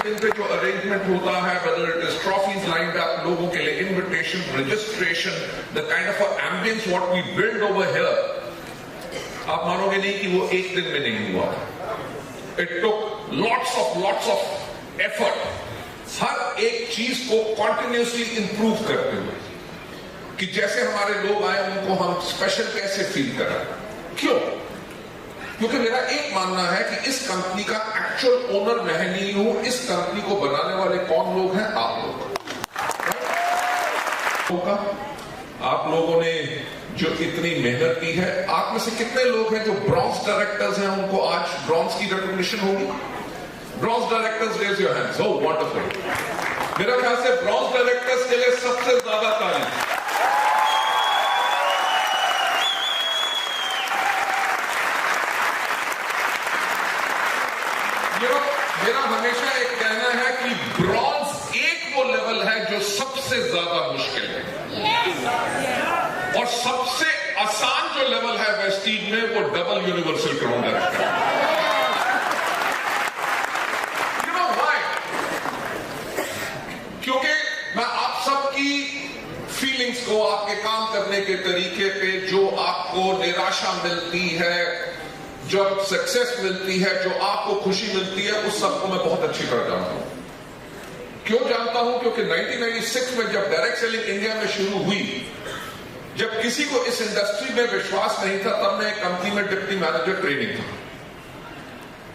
दिन पे जो अरेंजमेंट होता है, whether it is trophies lined up, लोगों के लिए invitation, registration, the kind of ambience what we build over here, आप मानोगे नहीं कि वो एक दिन में नहीं हुआ. It took lots of effort. हर एक चीज को continuously improve करते हुए कि जैसे हमारे लोग आए उनको हम स्पेशल कैसे फील करें. क्यों? क्योंकि मेरा एक मानना है कि इस कंपनी का एक्चुअल ओनर मैं नहीं हूं. इस कंपनी को बनाने वाले कौन लोग हैं? आप लोग. आप लोगों ने जो इतनी मेहनत की है, आप में से कितने लोग हैं जो ब्रॉन्ज डायरेक्टर्स हैं, उनको आज ब्रॉन्ज की रिकॉग्निशन होगी? Bronze directors raise your hands. Oh wonderful. मेरा ख्याल से ब्रॉन्ज डायरेक्टर्स के लिए सबसे ज्यादा तारीफ. मेरा हमेशा एक कहना है कि ब्रॉन्ज एक वो लेवल है जो सबसे ज्यादा मुश्किल है, और सबसे आसान जो लेवल है वेस्टीज में वो double universal crown director. You know why? क्योंकि मैं आप सबकी फीलिंग्स को, आपके काम करने के तरीके पे जो आपको निराशा मिलती है, जब सक्सेस मिलती है, जो आपको खुशी मिलती है, उस सबको मैं बहुत अच्छी तरह जानता हूं. क्यों जानता हूं? क्योंकि 1996 में जब डायरेक्ट सेलिंग इंडिया में शुरू हुई, जब किसी को इस इंडस्ट्री में विश्वास नहीं था, तब मैं एक कंपनी में डिप्टी मैनेजर ट्रेनिंग था.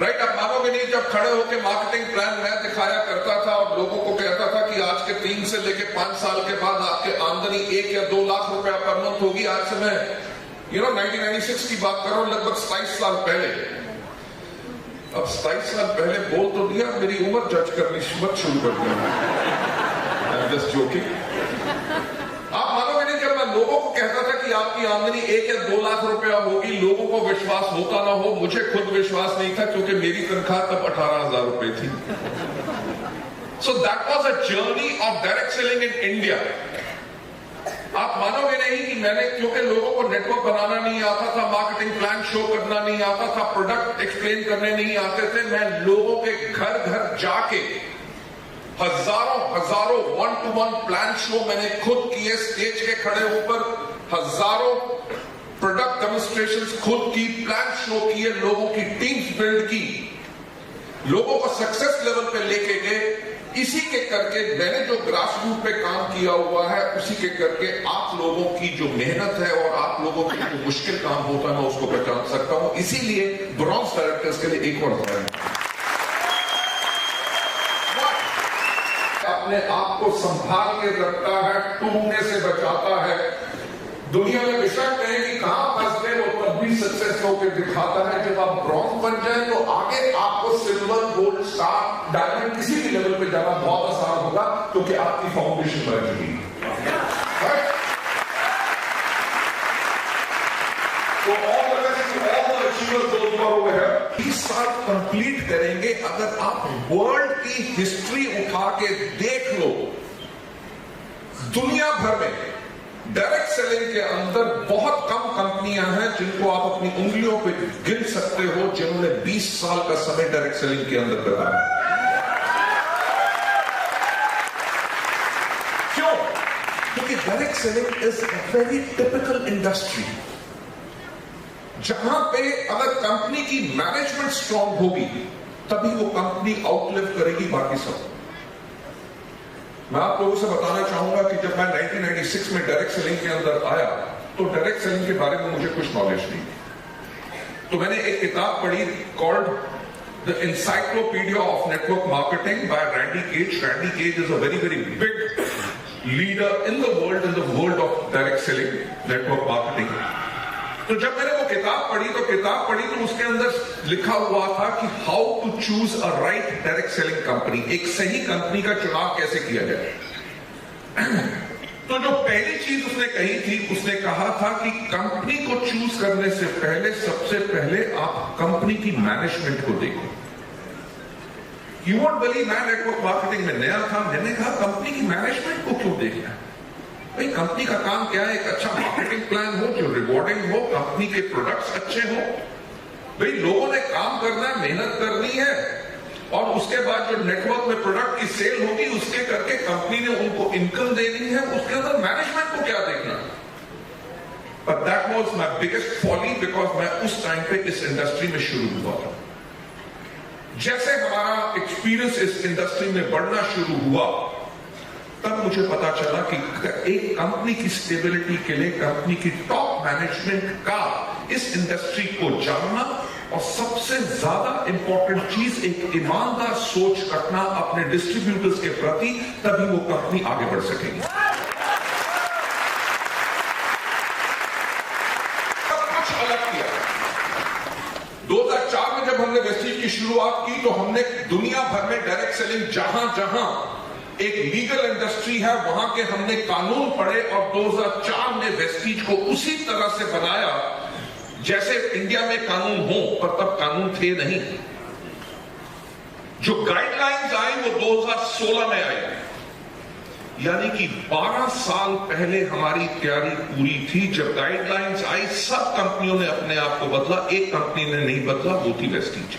राइट? आप मानोगे नहीं, जब खड़े होकर मार्केटिंग प्लान मैं दिखाया करता था और लोगों को कहता था कि आज के 3 से लेकर 5 साल के बाद आपके आमदनी 1 या 2 लाख रुपया पर मंथ होगी. आज से मैं 1996 की बात कर रहा हूं, लगभग 27 साल पहले. अब 27 साल पहले बोल तो दिया, मेरी उम्र जज करनी मत शुरू कर दिया. Just joking. आप मानोगे नहीं, जब मैं लोगों को कहता था कि आपकी आमदनी 1 या 2 लाख रुपया होगी, लोगों को विश्वास होता ना हो, मुझे खुद विश्वास नहीं था, क्योंकि मेरी तनख्वाह तब 18,000 रुपए थी. So that was a journey of direct selling in India. आप मानोगे नहीं कि मैंने, क्योंकि लोगों को नेटवर्क बनाना नहीं आता था, मार्केटिंग प्लान शो करना नहीं आता था, प्रोडक्ट एक्सप्लेन करने नहीं आते थे, मैं लोगों के घर घर जाके हजारों 1-to-1 प्लान शो मैंने खुद किए. स्टेज के खड़े ऊपर हजारों प्रोडक्ट डेमोन्स्ट्रेशंस खुद की, प्लान शो किए, लोगों की टीम्स बिल्ड की, लोगों को सक्सेस लेवल पे लेके गए. इसी के करके मैंने जो ग्रास रूट पे काम किया हुआ है, उसी के करके आप लोगों की जो मेहनत है और आप लोगों की जो मुश्किल काम होता है, मैं उसको पहचान सकता हूं. इसीलिए ब्रॉन्ज डायरेक्टर्स के लिए एक और उदाहरण, अपने आप को संभाल के रखता है, टूटने से बचाता है. दुनिया में बेशक कहें कि कहां फंस गए, वो तब भी सक्सेस होकर दिखाता है. जब आप ब्रॉन्ज बन जाए तो आगे आपको सिल्वर, गोल्ड, स्टार, डायमंड किसी भी लेवल पे जाना बहुत आसान होगा, क्योंकि आपकी फाउंडेशन बन चुकी है. तो all the best to all the achievers those who are over here. 20 साल कंप्लीट करेंगे. अगर आप वर्ल्ड की हिस्ट्री उठा के देख लो, दुनिया भर में डायरेक्ट सेलिंग के अंदर बहुत कम कंपनियां हैं जिनको आप अपनी उंगलियों पे गिन सकते हो, जिन्होंने 20 साल का समय डायरेक्ट सेलिंग के अंदर बिताया. क्यों? क्योंकि direct selling is a very typical industry, जहां पे अगर कंपनी की मैनेजमेंट स्ट्रांग होगी, तभी वो कंपनी आउटलिव करेगी बाकी सब. मैं आप लोगों से बताना चाहूंगा कि जब मैं 1996 में डायरेक्ट सेलिंग के अंदर आया, तो डायरेक्ट सेलिंग के बारे में मुझे कुछ नॉलेज नहीं. तो मैंने एक किताब पढ़ी called the encyclopaedia of network marketing by Randy Gage. Randy Gage is a very big leader in the world of direct selling, network marketing. तो जब मैंने वो किताब पढ़ी तो उसके अंदर लिखा हुआ था कि how to choose a right direct selling company. एक सही कंपनी का चुनाव कैसे किया जाए. तो जो पहली चीज उसने कही थी, उसने कहा था कि कंपनी को चूज करने से पहले, सबसे पहले आप कंपनी की मैनेजमेंट को देखो. यू वोंट बिलीव, मैं नेटवर्क मार्केटिंग में नया था, मैंने कहा कंपनी की मैनेजमेंट को क्यों देखना है भाई. कंपनी का काम क्या है? एक अच्छा मार्केटिंग प्लान हो जो रिवॉर्डिंग हो, कंपनी के प्रोडक्ट्स अच्छे हो. भाई लोगों ने काम करना है, मेहनत करनी है, और उसके बाद जो नेटवर्क में प्रोडक्ट की सेल होगी उसके करके कंपनी ने उनको इनकम देनी है, उसके अंदर मैनेजमेंट को क्या देखना। But that was my biggest folly, because मैं उस टाइम पे इस इंडस्ट्री में शुरू हुआ था। जैसे हमारा एक्सपीरियंस इस इंडस्ट्री में बढ़ना शुरू हुआ, तब मुझे पता चला कि एक कंपनी की स्टेबिलिटी के लिए कंपनी की टॉप मैनेजमेंट का इस इंडस्ट्री को जानना, और सबसे ज्यादा इंपॉर्टेंट चीज एक ईमानदार सोच रखना अपने डिस्ट्रीब्यूटर्स के प्रति, तभी वो कंपनी आगे बढ़ सकेगी। सब कुछ अलग किया। 2004 में जब हमने वेस्टीज की शुरुआत की तो हमने दुनिया भर में डायरेक्ट सेलिंग जहां जहां एक लीगल इंडस्ट्री है वहां के हमने कानून पढ़े, और 2004 में वेस्टीज को उसी तरह से बनाया जैसे इंडिया में कानून हो, पर तब कानून थे नहीं। जो गाइडलाइंस आई वो 2016 में आई, यानी कि 12 साल पहले हमारी तैयारी पूरी थी। जब गाइडलाइंस आई सब कंपनियों ने अपने आप को बदला, एक कंपनी ने नहीं बदला, वो थी वेस्टीज।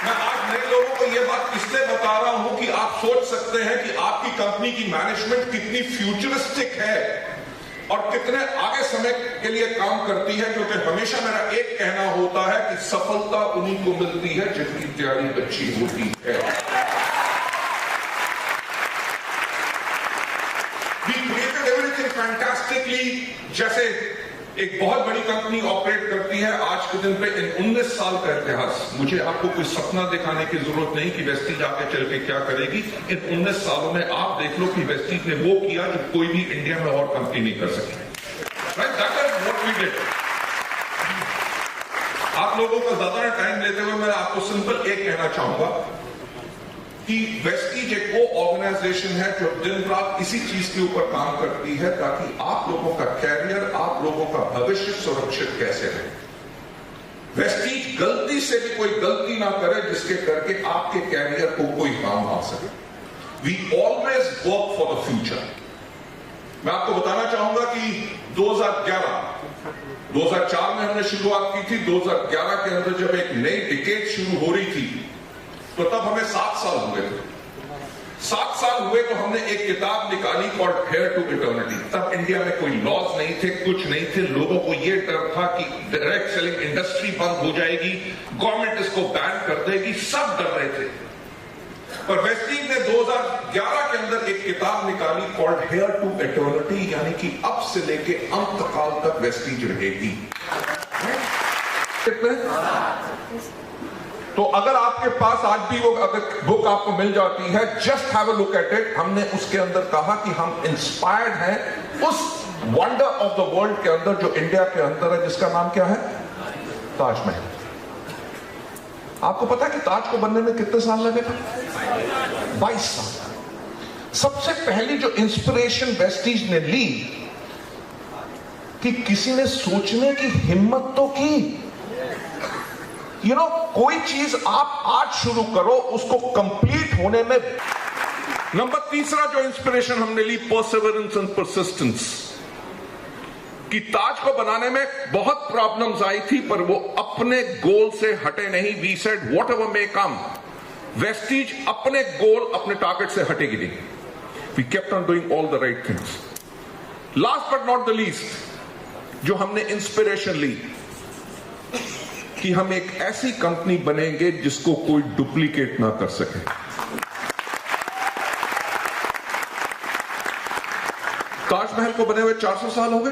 मैं आज नए लोगों को यह बात इसलिए बता रहा हूं कि आप सोच सकते हैं कि आपकी कंपनी की मैनेजमेंट कितनी फ्यूचरिस्टिक है और कितने आगे समय के लिए काम करती है, क्योंकि हमेशा मेरा एक कहना होता है कि सफलता उन्हीं को मिलती है जिनकी तैयारी अच्छी होती है। We created everything fantastically, जैसे एक बहुत बड़ी कंपनी ऑपरेट करती है आज के दिन पे। इन 19 साल का इतिहास, मुझे आपको कोई सपना दिखाने की जरूरत नहीं कि वेस्टीज आगे चल के क्या करेगी। इन 19 सालों में आप देख लो कि वेस्टीज ने वो किया जो कोई भी इंडिया में और कंपनी नहीं कर सकी। Right, that is what we did. आप लोगों का ज्यादा टाइम लेते हुए मैं आपको सिंपल एक कहना चाहूंगा कि वेस्टीज एक वो ऑर्गेनाइजेशन है जो दिन रात इसी चीज के ऊपर काम करती है ताकि आप लोगों का कैरियर, आप लोगों का भविष्य सुरक्षित कैसे रहे। वेस्टीज गलती से भी कोई गलती ना करे जिसके करके आपके कैरियर को कोई काम आ सके। We always work for the future. मैं आपको बताना चाहूंगा कि 2004 में हमने शुरुआत की थी। 2011 के अंदर जब एक नई डिकेड शुरू हो रही थी तो तब हमें 7 साल हुए थे। 7 साल हुए तो हमने एक किताब निकाली कॉल्ड हेयर टू इटर्निटी। तब इंडिया में कोई लॉज नहीं थे, कुछ नहीं थे। लोगों को यह डर था कि डायरेक्ट सेलिंग इंडस्ट्री बंद हो जाएगी, गवर्नमेंट इसको बैन कर देगी, सब डर रहे थे। पर वेस्टीज ने 2011 के अंदर एक किताब निकाली कॉल्ड हेयर टू इटर्निटी, यानी कि अब से लेके अंत काल तक वेस्टीज रहेगी। तो अगर आपके पास आज भी वो अगर बुक आपको मिल जाती है, just have a look at it. हमने उसके अंदर कहा कि हम इंस्पायर्ड हैं उस वंडर ऑफ द वर्ल्ड के अंदर जो इंडिया के अंदर है, जिसका नाम क्या है? ताजमहल। आपको पता है कि ताज को बनने में कितने साल लगे थे? 22 साल। सबसे पहली जो इंस्पिरेशन वेस्टीज ने ली कि किसी ने सोचने की हिम्मत तो की। कोई चीज आप आज शुरू करो, उसको कंप्लीट होने में। नंबर तीसरा जो इंस्पिरेशन हमने ली, परसिवरेंस एंड परसिस्टेंस। कि ताज को बनाने में बहुत प्रॉब्लम्स आई थी, पर वो अपने गोल से हटे नहीं। We said whatever may come, Vestige अपने गोल, अपने टारगेट से हटेगी नहीं। We kept on doing all the right things. Last but not the least, जो हमने इंस्पिरेशन ली कि हम एक ऐसी कंपनी बनेंगे जिसको कोई डुप्लीकेट ना कर सके। ताजमहल को बने हुए 400 साल हो गए।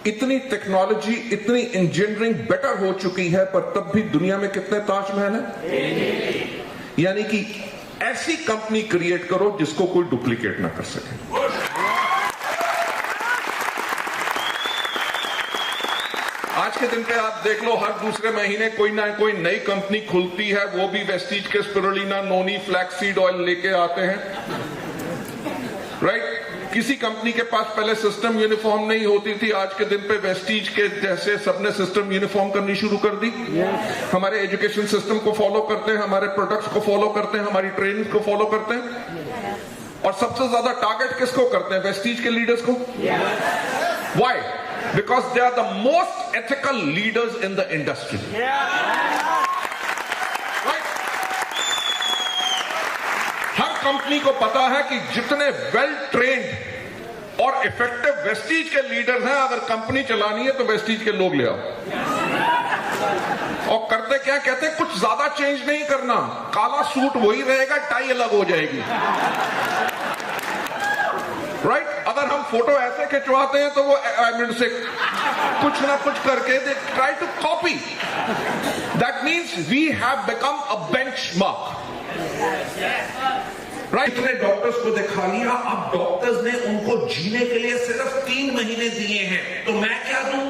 इतनी टेक्नोलॉजी, इतनी इंजीनियरिंग बेटर हो चुकी है, पर तब भी दुनिया में कितने ताजमहल हैं? यानी कि ऐसी कंपनी क्रिएट करो जिसको कोई डुप्लीकेट ना कर सके। आज के दिन पे आप देख लो, हर दूसरे महीने कोई ना कोई नई कंपनी खुलती है, वो भी वेस्टीज के स्पिरुलिना नोनी फ्लैक्सीड ऑयल लेके आते हैं। राइट? किसी कंपनी के पास पहले सिस्टम यूनिफॉर्म नहीं होती थी, आज के दिन पे वेस्टीज के जैसे सबने सिस्टम यूनिफॉर्म करनी शुरू कर दी। हमारे एजुकेशन सिस्टम को फॉलो करते हैं, हमारे प्रोडक्ट्स को फॉलो करते हैं, हमारी ट्रेनिंग को फॉलो करते हैं, और सबसे ज्यादा टारगेट किसको करते हैं? वेस्टीज के लीडर्स को। Why? Because they are the most ethical leaders in the industry. Right? Her company को पता है कि जितने वेल ट्रेन्ड और इफेक्टिव वेस्टीज के लीडर्स हैं, अगर कंपनी चलानी है तो वेस्टीज के लोग ले आओ। और करते क्या, कहते कुछ ज्यादा चेंज नहीं करना, काला सूट वही रहेगा, टाई अलग हो जाएगी। राइट? अगर हम फोटो ऐसे खिंचवाते हैं तो वो एमिड से कुछ ना कुछ करके they try to copy. That means we have become a benchmark. Right? इतने डॉक्टर्स को दिखा लिया, अब डॉक्टर्स ने उनको जीने के लिए सिर्फ 3 महीने दिए हैं, तो मैं क्या दूं?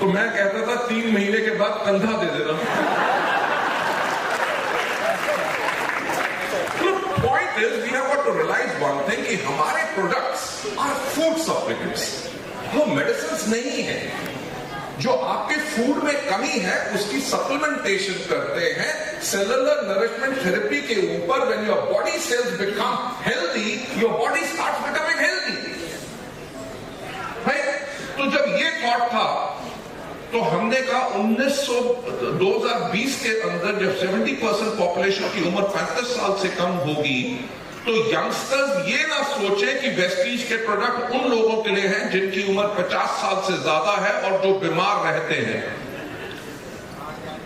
तो मैं कहता था 3 महीने के बाद कंधा दे देना। Point is, we have got to realize one thing कि हमारे products are food supplements, वो medicines नहीं है। जो आपके फूड में कमी है उसकी सप्लीमेंटेशन करते हैं सेलुलर नरिशमेंट थेरेपी के ऊपर। When your body cells become healthy, your body starts becoming healthy. तो जब ये थॉट था तो हमने कहा 2020 के अंदर जब 70% पॉपुलेशन की उम्र 35 साल से कम होगी तो यंगस्टर्स ये ना सोचे कि वेस्टीज के प्रोडक्ट उन लोगों के लिए हैं जिनकी उम्र 50 साल से ज्यादा है और जो बीमार रहते हैं।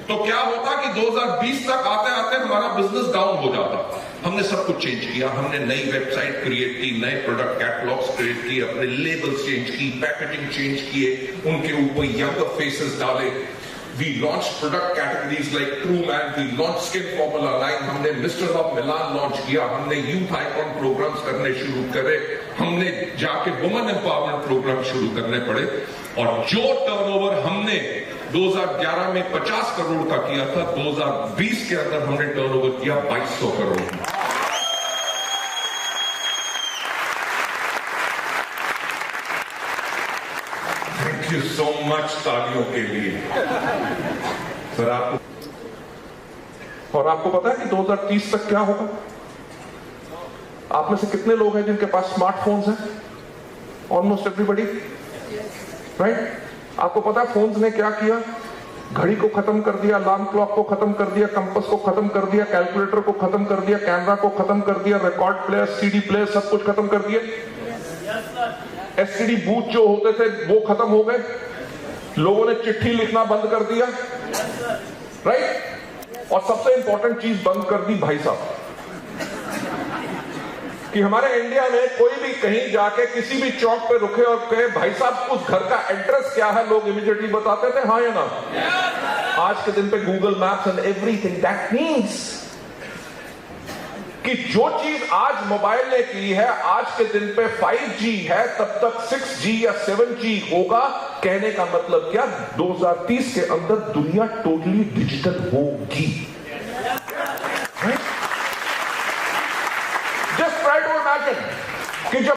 तो क्या होता कि 2020 तक आते आते हमारा बिजनेस डाउन हो जाता। हमने सब कुछ चेंज किया, हमने नई वेबसाइट क्रिएट की, नए प्रोडक्ट कैटलॉग्स क्रिएट किए, अपने लेबल्स चेंज की, पैकेजिंग चेंज किए, उनके ऊपर यंगर फेसेस डाले। We launched product categories like TrueMan, we launched Skin Formula line, हमने Mr. Love Milan launch किया, हमने Youth Icon programs करने शुरू करे, हमने जाके Women Empowerment program शुरू करने पड़े। और जो टर्नओवर हमने 2011 में 50 करोड़ का किया था, 2020 के अंदर हमने टर्नओवर किया 2200 crore. Thank you so much तालियों के लिए। सर आपको, और आपको पता है कि 2030 तक क्या होगा? आप में से कितने लोग हैं जिनके पास स्मार्टफोन्स हैं? Almost everybody, right? आपको पता है फोन्स ने क्या किया? घड़ी को खत्म कर दिया, अलार्म क्लॉक को खत्म कर दिया, कंपास को खत्म कर दिया, कैलकुलेटर को खत्म कर दिया, कैमरा को खत्म कर दिया, रिकॉर्ड प्लेयर, सीडी प्लेयर, सब कुछ खत्म कर दिया। एसटीडी बूथ जो होते थे वो खत्म हो गए। लोगों ने चिट्ठी लिखना बंद कर दिया, राइट? और सबसे इंपॉर्टेंट चीज बंद कर दी भाई साहब, कि हमारे इंडिया में कोई भी कहीं जाके किसी भी चौक पे रुके और कहे भाई साहब उस घर का एड्रेस क्या है, लोग इमीडिएटली बताते थे हाँ या ना। आज के दिन पे Google maps and everything. That means कि जो चीज आज मोबाइल ने की है, आज के दिन पे 5G है, तब तक 6G या 7G होगा। कहने का मतलब क्या? 2030 के अंदर दुनिया टोटली डिजिटल होगी। जस्ट ट्राई टू इमेजिन कि जब